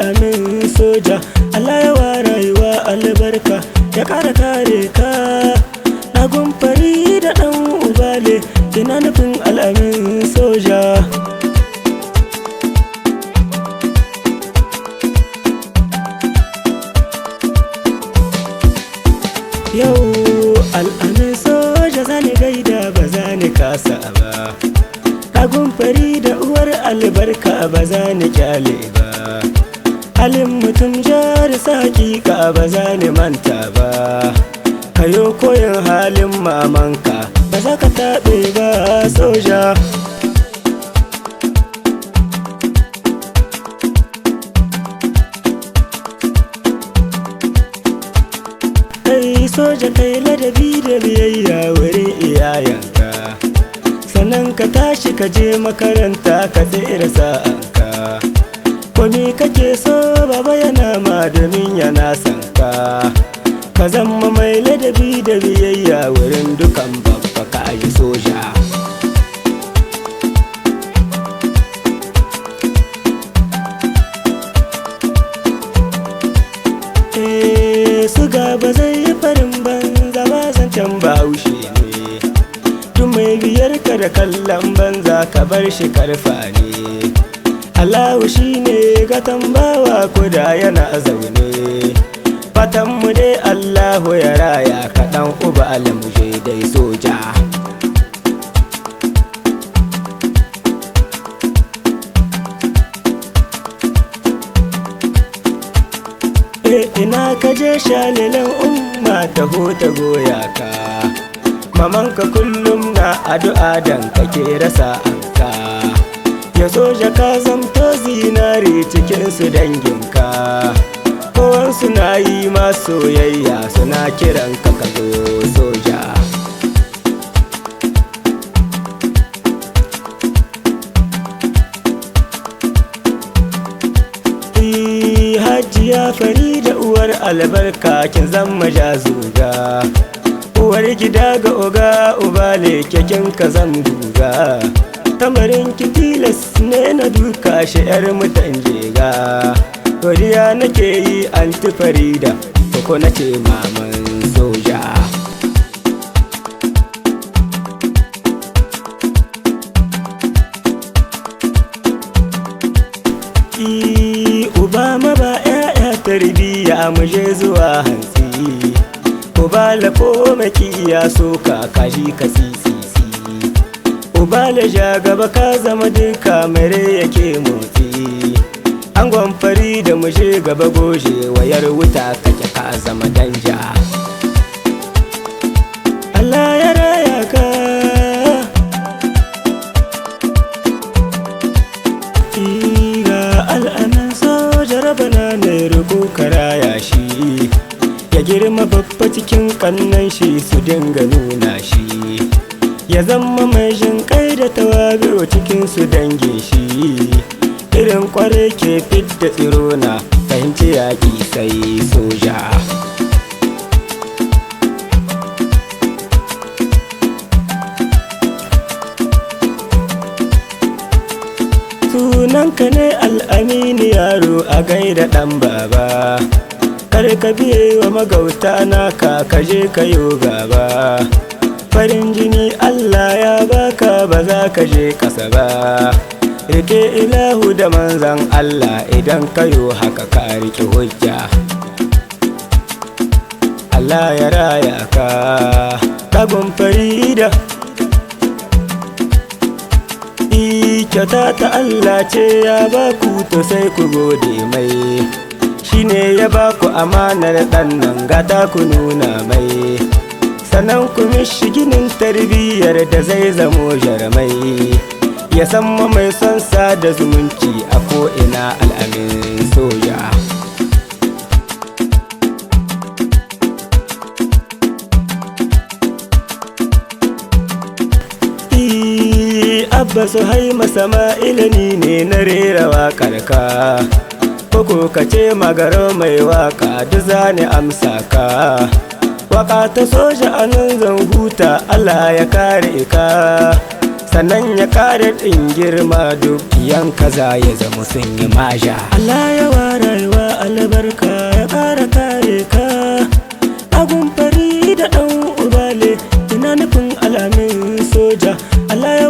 al'amin soja. Allah ya wa rayuwa albarka ya ƙara kare ka. Na gumfari da ɗan ubale ina nufin al'amin soja. Yau al'amin soja zani gaida ba zani kasa ba. Tagun fari da uwar albarka ba zani kyale ba. Halin mutum jari sa hakika ba zani manta ba. Kayo koyin halin mamanka ba za ka taɓe ba soja. Kai soja kai ladabi da biyayya wurin iyayenka, sannan ka tashi ka je makaranta ka tsira sa'anka. Komi kake so baba yana ma domin yana son ka. Ka zama mai ladabi da biyayya wurin dukan babba ka yi soja. Suga ba zai yi farin banza ba zancen bahaushe ne. Tun mai biyar ka da kallon banza ka bar shi karfa ne. Allahu shi ne gatan bawa kuda yana zaune. Fatanmu dai Allahu ya raya ka ɗan uba alamuje dai soja. Ina ka je shalilan umma taho ta goya ka. Mamanka kullum na addu'a dan kake rasa anka. Ya soja ka zamto zinari cikin su danginka. Kowansu na yi ma soyayya suna kiran ka ka zo soja. Hajiya Farida uwar albarka kin zama jazuga. Uwar gida ga oga ubale kekin ka zan duga. Tamarin ki tilas ne na duka shi yar mutan jega. Godiya nake yi anti Farida ko nace maman soja. Uba ma ba ƴaƴa tarbiyya muje zuwa hantsi. Ubala ko maki ya soka kaji ka sisisi. Ubala ja gaba ka zama duka mare yake motsi. Angon fari da muje gaba goje wayar wuta kake ka zama danja. Allah ya raya ka. Al'amin soja rabana ne riko karaya shi. Ya girma babba cikin kannan shi su dinga nuna shi. Ya zama mai jin kai da tawabi'u cikin su dangin shi. Irin kware ke fidda tsiro na fahimci yaƙi sai soja. Sunanka ne al'amini yaro a gaida ɗan baba. Kar ka biye wa magauta naka ka je ka yo gaba. Farin jini Allah ya baka ba za ka je ƙasa ba. Rike ilahu da manzan Allah idan ka yo haka ka riƙe hujja. Allah ya raya ka tagun farida. Kyauta ta Allah ce ya baku to sai ku gode mai. Shine ya baku amanar ɗan nan gata ku nuna mai. Sannan ku mishi ginin tarbiyyar da zai zamo jarmai. Ya san mai son sada zumunci a ko'ina al'amin soja. Abba su haima Sama'ila ni ne na rera waƙar ka. Koko ka ce Magarau mai waƙa duk zani amsa ka. Waƙa ta soja a nan zan huta Allah ya kare ka. sannan ya ƙara ɗin girma duk yanka za ya zama sun yi masha. Allah ya wa rayuwa albarka ya ƙara kare ka agun fari da ɗan ubale ina nufin alamin soja. Allah ya